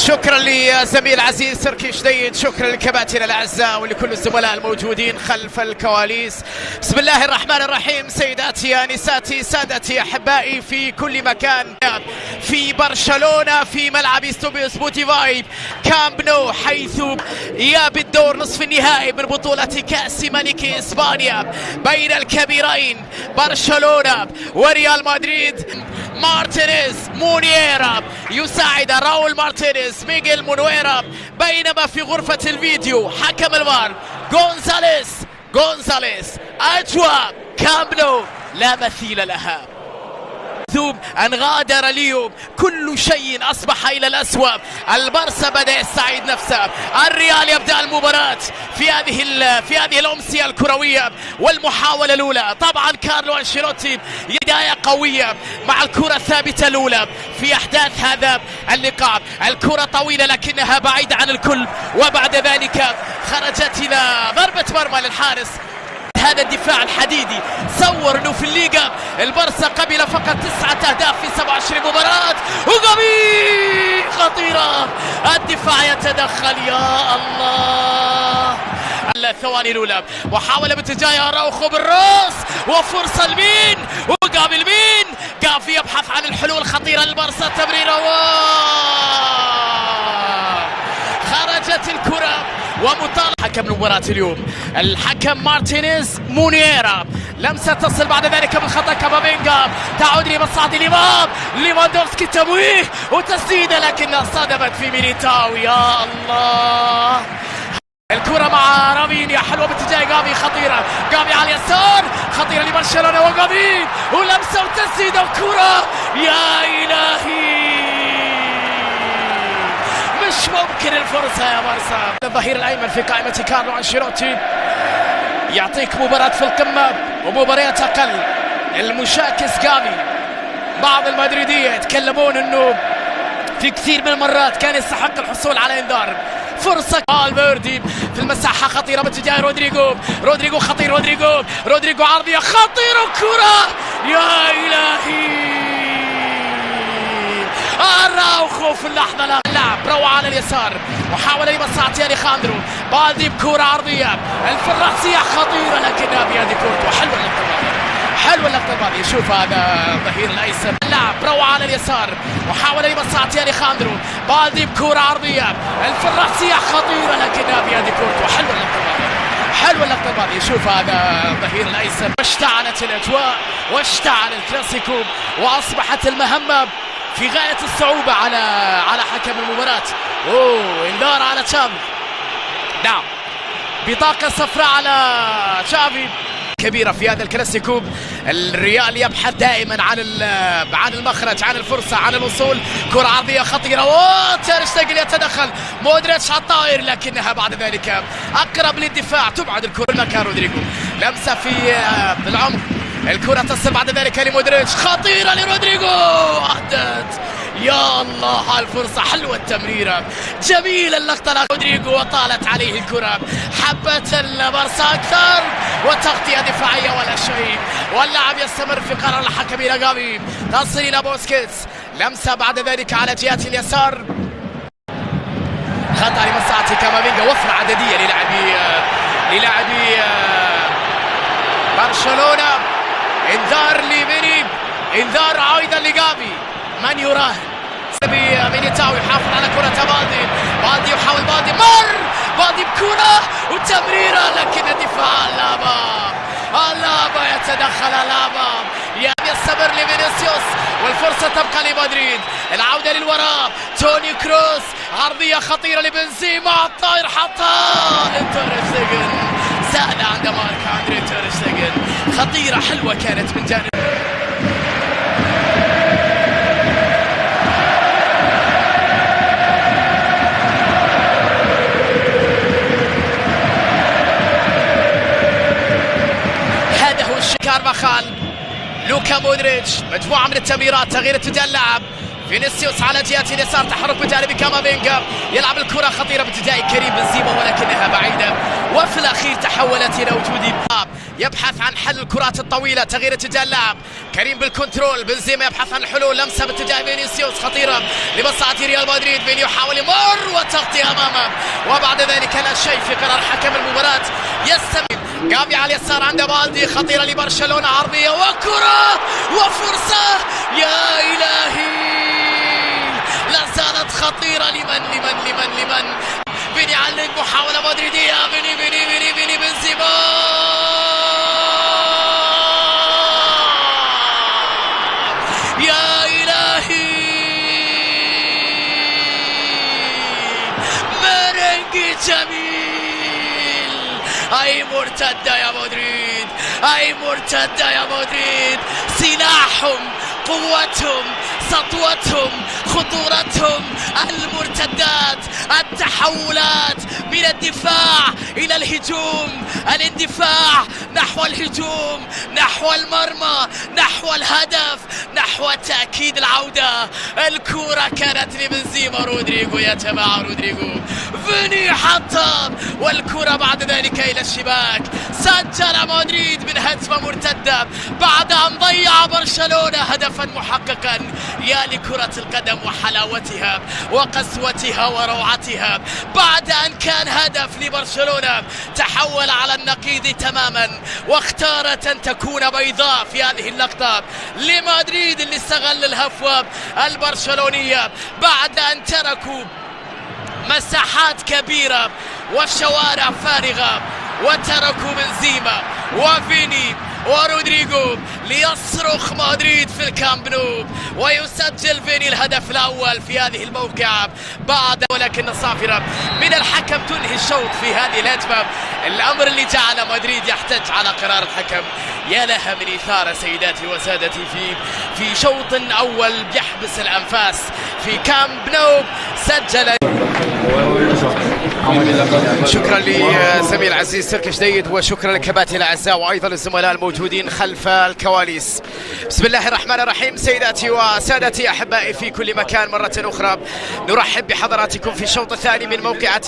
شكرا لزميل عزيز تركي شديد، شكرا للكباتن الاعزاء ولكل الزملاء الموجودين خلف الكواليس. بسم الله الرحمن الرحيم. سيداتي نساتي سادتي احبائي في كل مكان، في برشلونه في ملعب استوديو سبوتيفاي كامب نو، حيث اياب الدور نصف النهائي من بطوله كاس ملك اسبانيا بين الكبيرين برشلونه وريال مدريد. مارتينيز مونييرا يساعد راؤول مارتينيز ميغيل مونويرا، بينما في غرفة الفيديو حكم الفار غونزاليس. أجواء كامب نو لا مثيل لها. أن غادر اليوم كل شيء أصبح إلى الأسوأ. البارسا بدأ يستعيد نفسه، الريال يبدأ المباراة في هذه الأمسية الكروية والمحاولة الأولى. طبعا كارلو أنشيلوتي بداية قوية مع الكرة الثابتة الأولى في أحداث هذا اللقاء. الكرة طويلة لكنها بعيدة عن الكل، وبعد ذلك خرجت إلى ضربة مرمى للحارس. هذا الدفاع الحديدي صور انه في الليغا البارسا قبل فقط 9 اهداف في 27 مباراة، وقبي خطيرة الدفاع يتدخل. يا الله، الثواني الاولى محاولة باتجاه اراوخو بالراس، وفرصة لمين؟ وقابل مين؟ قافي يبحث عن الحلول خطيرة للبارسا. تمريرة خرجت الكرة ومطالعة حكم المباراة اليوم الحكم مارتينيز مونييرا. لمسة تصل بعد ذلك من خطأ كامافينجا، تعود لمصعد الإمام ليفاندوفسكي، تمويه وتسديدة لكنها صدمت في ميليتاو. يا الله، الكرة مع رافينيا حلوة باتجاه جافي، خطيرة جافي على اليسار، خطيرة لبرشلونة وجافي، ولمسة وتسديدة وكرة. يا إلهي، مش ممكن الفرصة يا بارسا. الظهير الأيمن في قائمة كارلو أنشيلوتي يعطيك مباراة في القمة ومباريات أقل. المشاكس جافي، بعض المدريدية يتكلمون أنه في كثير من المرات كان يستحق الحصول على إنذار. فرصة فالفيردي في المساحة خطيرة باتجاه رودريجو خطير، رودريجو عرضية خطيرة وكرة. يا إلهي، اراوخو في اللحظة اللاعب روعة على اليسار، محاولة لمصعد اليخاندرو، بالدي بكرة عرضية الفراسية خطيرة لكنها بيد كورتوا. حلوة اللقطة هذه. شوف هذا الظهير الايسر، اللاعب روعة على اليسار، محاولة لمصعد اليخاندرو، بالدي بكرة عرضية الفراسية خطيرة لكنها بيد كورتوا. حلوة اللقطة هذه. شوف هذا الظهير الايسر. واشتعلت الاجواء واشتعل الكلاسيكو، واصبحت المهمة في غاية الصعوبة على حكم المباراة. انذار على تشافي. نعم، بطاقة صفراء على تشافي كبيرة في هذا الكلاسيكو. الريال يبحث دائما عن المخرج، عن الفرصة، عن الوصول. كرة عرضية خطيرة، تير شتيجن يتدخل، مودريتش على الطائر لكنها بعد ذلك أقرب للدفاع، تبعد الكرة مكان رودريجو. لمسة في العمق، الكرة تصل بعد ذلك لمودريتش، خطيرة لرودريجو، أهدت. يا الله على الفرصة، حلوة التمريرة، جميلة اللقطة رودريجو، وطالت عليه الكرة. حبت البارسا أكثر، وتغطية دفاعية ولا شيء، واللاعب يستمر في قرار الحكم إلى جافي، تصل إلى بوسكيتس. لمسة بعد ذلك على جهة اليسار، خطأ لمصلحة كامافينجا، وفرة عددية للاعبي برشلونة. انذار لميري، انذار ايضا لجافي. من يراهن؟ ميليتاو يحافظ على كرة بالدي يحاول، بالدي بكرة وتمريرة لكن الدفاع الابا يتدخل الابا، يستمر لفينيسيوس، والفرصة تبقى لمدريد. العودة للوراء، توني كروس، عرضية خطيرة لبنزيما، الطائر حطها لتير شتيجن، سهلة عند مارك أندري تير شتيجن، خطيرة حلوة كانت من جانب. هذا هو كارفاخال، لوكا مودريتش، مجموعة من التمريرات، تغيير اتجاه اللعب. فينيسيوس على جهة اليسار، تحرك بجانب كامافينجا، يلعب الكرة خطيرة باتجاه كريم بنزيما ولكنها بعيدة، وفي الأخير تحولت إلى وجود يبحث عن حل الكرات الطويلة، تغيير اتجاه اللعب. كريم بالكنترول، بنزيما يبحث عن الحلول، لمسة باتجاه فينيسيوس خطيرة لمصلحة ريال مدريد. فيني يحاول يمر وتغطية أمامه، وبعد ذلك لا شيء في قرار حكم المباراة. يستمر جافي على اليسار، عنده بالدي خطيرة لبرشلونة، عرضية وكرة وفرصة، يا إلهي لا زالت خطيرة. لمن فيني علق محاولة مدريدية، فيني بنزيما، يا إلهي مرنج جميل. أي مرتدة يا مدريد، أي مرتدة يا مدريد، سلاحهم، قوتهم، سطوتهم، خطورتهم، المرتدات، التحولات من الدفاع إلى الهجوم، الاندفاع نحو الهجوم، نحو المرمى، نحو الهدف، نحو تأكيد العودة. الكرة كانت لبنزيما، رودريغو يا جماعة، رودريغو، فيني حطها، والكرة بعد ذلك إلى الشباك. سجل مدريد من هجمة مرتدة بعد أن ضيع برشلونة هدفا محققا. يا لكرة القدم وحلاوتها وقسوتها وروعتها، بعد أن كان هدف لبرشلونة تحول على النقيض تماما، واختارت أن تكون بيضاء في هذه اللقطة لمدريد اللي استغل الهفوة البرشلونية بعد أن تركوا مساحات كبيرة والشوارع فارغة، وتركوا بنزيما وفيني ورودريغو ليصرخ مدريد في الكامب نو، ويسجل فيني الهدف الأول في هذه الموقعة بعد، ولكن صافرة من الحكم تنهي الشوط في هذه الهجمة، الأمر اللي جعل مدريد يحتج على قرار الحكم. يا لها من إثارة سيداتي وسادتي في شوط أول يحبس الأنفاس في كامب نو. سجل. شكرا لسمير العزيز تركي جديد، وشكرا للكباتن الاعزاء وايضا للزملاء الموجودين خلف الكواليس. بسم الله الرحمن الرحيم. سيداتي وسادتي احبائي في كل مكان، مره اخرى نرحب بحضراتكم في الشوط الثاني من موقعة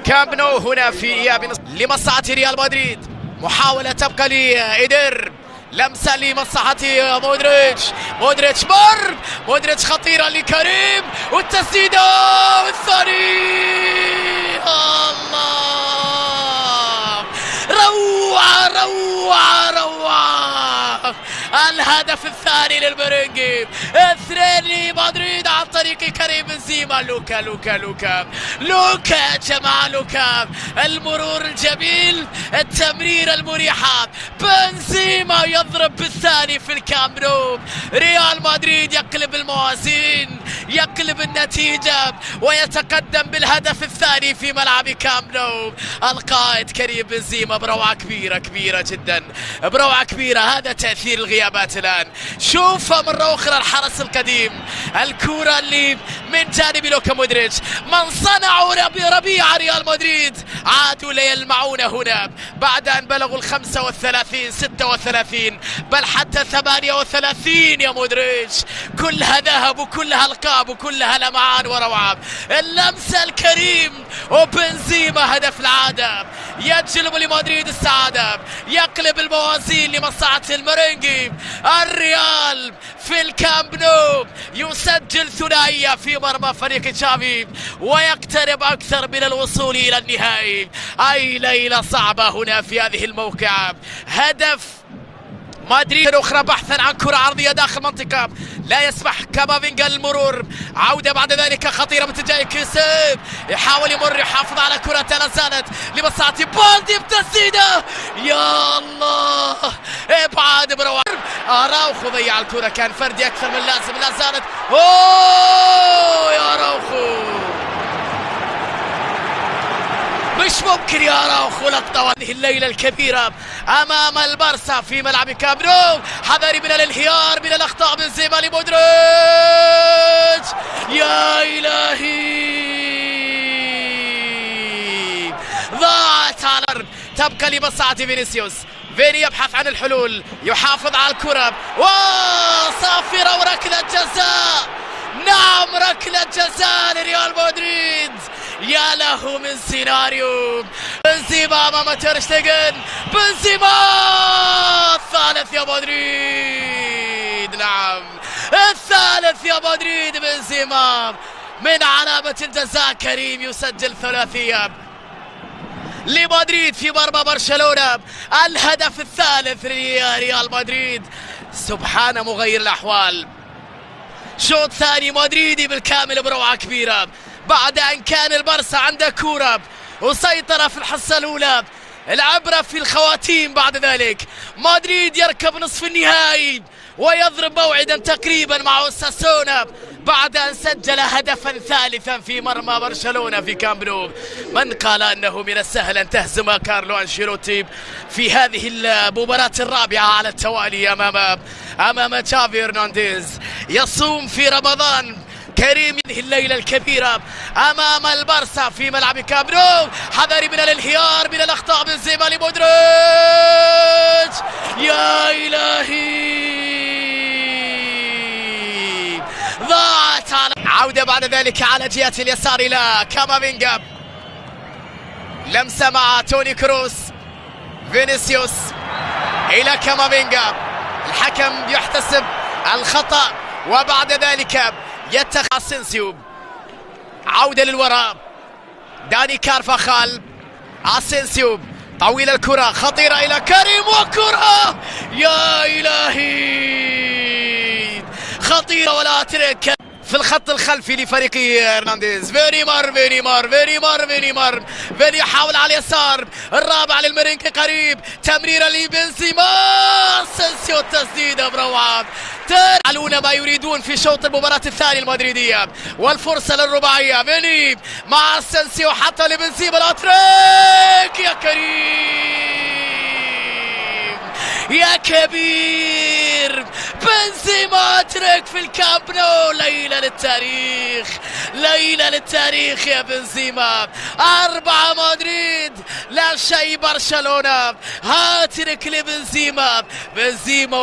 كامب نو هنا في اياب لمصلحة ريال مدريد. محاولة تبقى لإيدر، لمسة لمصلحة مودريتش مر، مودريتش خطيرة لكريم، والتسديدة والثاني، الله، روعة روعة روعة. الهدف الثاني للمرنجي، 2 لمدريد عن طريق كريم بنزيما. لوكا لوكا لوكا لوكا يا جماعة، لوكا، المرور الجميل، التمريرة المريحة، بنزيما يضرب بالثاني في الكامب نو. ريال مدريد يقلب الموازين، يقلب النتيجة، ويتقدم بالهدف الثاني في ملعب كامب نو. القائد كريم بنزيما بروعة كبيرة كبيرة جدا، بروعة كبيرة. هذا تأثير الغيابات الآن. شوف مرة أخرى الحرس القديم، الكرة اللي من جانب لوكا مودريتش، من صنعوا ربيع ريال مدريد عادوا ليلمعون هنا بعد أن بلغوا 35 36 بل حتى 38 يا مودريتش. كلها ذهب وكلها ألقاب وكلها لمعان وروعة. اللمسة الكريم وبنزيما هدف العادة، يجلب لمدريد السعادة، يقلب الموازين لمصلحة المرنجي. الريال في الكامب نو يسجل ثنائية في مرمى فريق تشافي، ويقترب أكثر من الوصول إلى النهائي. أي ليلة صعبة هنا في هذه الموقعة. هدف مدريد أخرى بحثا عن كرة عرضية داخل منطقة لا يسمح كامافينجا المرور. عودة بعد ذلك خطيرة باتجاه كيسيب، يحاول يمر، يحافظ على كرة لا زالت لمصلحة بالدي بتسديدة، يا الله، ابعاد بروعة. اراوخو ضيع الكرة، كان فردي أكثر من لازم، لا زالت، اوه يا اراوخو، مش ممكن يا اراوخو. لقطة هذه الليلة الكبيرة امام البارسا في ملعب كامب نو. حذري من الانهيار، من الاخطاء. بنزيما لمودريتش، يا الهي، ضاعت على الارض. تبقى لمصلحة فينيسيوس، فيني يبحث عن الحلول، يحافظ على الكرة، وصافرة وركلة جزاء. نعم، ركلة جزاء لريال مدريد. يا له من سيناريو. بنزيما امام تير شتيجن. بنزيما الثالث يا مدريد. نعم الثالث يا مدريد. بنزيما من علامة الجزاء كريم يسجل ثلاثية لمدريد في مرمى برشلونة. الهدف الثالث لريال مدريد. سبحان مغير الأحوال. شوط ثاني مدريدي بالكامل بروعة كبيرة بعد أن كان البرسا عنده كورة وسيطرة في الحصة الأولى. العبرة في الخواتيم. بعد ذلك مدريد يركب نصف النهائي ويضرب موعدا تقريبا مع اوساسونا بعد أن سجل هدفا ثالثا في مرمى برشلونة في كامب نو. من قال أنه من السهل أن تهزم كارلو أنشيلوتي في هذه المباراة الرابعة على التوالي أمام تشافي هرنانديز. يصوم في رمضان كريم هذه الليلة الكبيرة أمام البارسا في ملعب كامب نو. حذري من الانهيار من الأخطاء. بنزيما لمودريتش. يا إلهي ضاعت على عودة بعد ذلك على جهة اليسار إلى كامافينجا. لمسة مع توني كروس. فينيسيوس إلى كامافينجا. الحكم يحتسب الخطأ وبعد ذلك يتخذ اسينسيو. عودة للوراء. داني كارفاخال. اسينسيو طويل الكرة خطيرة إلى كريم وكرة. يا إلهي خطيرة ولا ترك في الخط الخلفي لفريق هرنانديز. فيني يحاول على اليسار. الرابع للمرينكي قريب. تمريرة لبنزيما. اسينسيو التسديدة بروعة. يفعلون ما يريدون في شوط المباراة الثاني المدريدية والفرصة للرباعية. فيني مع اسينسيو حتى لبنزيما الاتريك. يا كريم يا كبير. بنزيما اترك في الكامب نو. ليلة للتاريخ يا بنزيما. 4 مدريد لا شيء برشلونة. هاتريك لبنزيما. بنزيما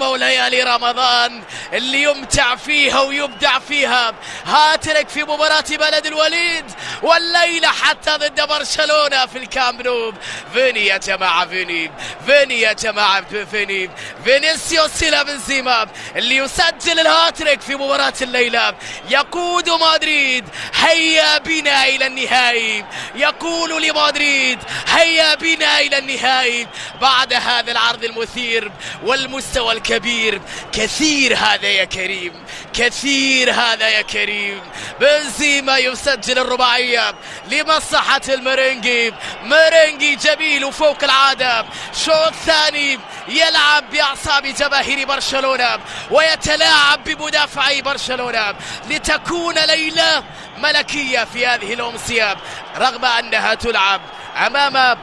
وليالي رمضان اللي يمتع فيها ويبدع فيها. هاتريك في مباراة بلد الوليد والليلة حتى ضد برشلونة في الكامب نو. فيني يا جماعة. فينيسيوس إلى بنزيما اللي يسجل الهاتريك في مباراة الليلة. يقود مدريد هيا بنا إلى النهائي. يقول لمدريد هيا بنا إلى النهائي بعد هذا العرض المثير والمستوى الكبير. كثير هذا يا كريم. بنزيما يسجل الرباعية لمصلحة المرينجي جميل وفوق العادة. شوط ثاني يلعب بأعصاب جماهير برشلونة ويتلاعب بمدافعي برشلونة لتكون ليلة ملكية في هذه الأمسية رغم أنها تلعب أمام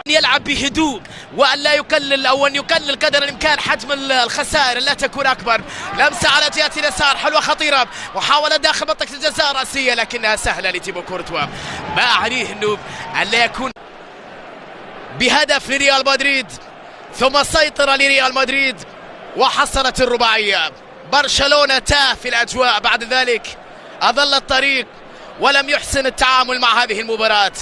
يلعب بهدوء وأن لا يقلل أو أن يقلل قدر الإمكان حجم الخسائر لا تكون أكبر. لمسة على جهة اليسار حلوة خطيرة. محاولة داخل منطقة الجزاء رأسية لكنها سهلة لتيبو كورتوا. ما أعنيه أنه أن لا يكون بهدف لريال مدريد ثم سيطرة لريال مدريد وحصلت الرباعية. برشلونة تاه في الأجواء بعد ذلك أظل الطريق ولم يحسن التعامل مع هذه المباراة.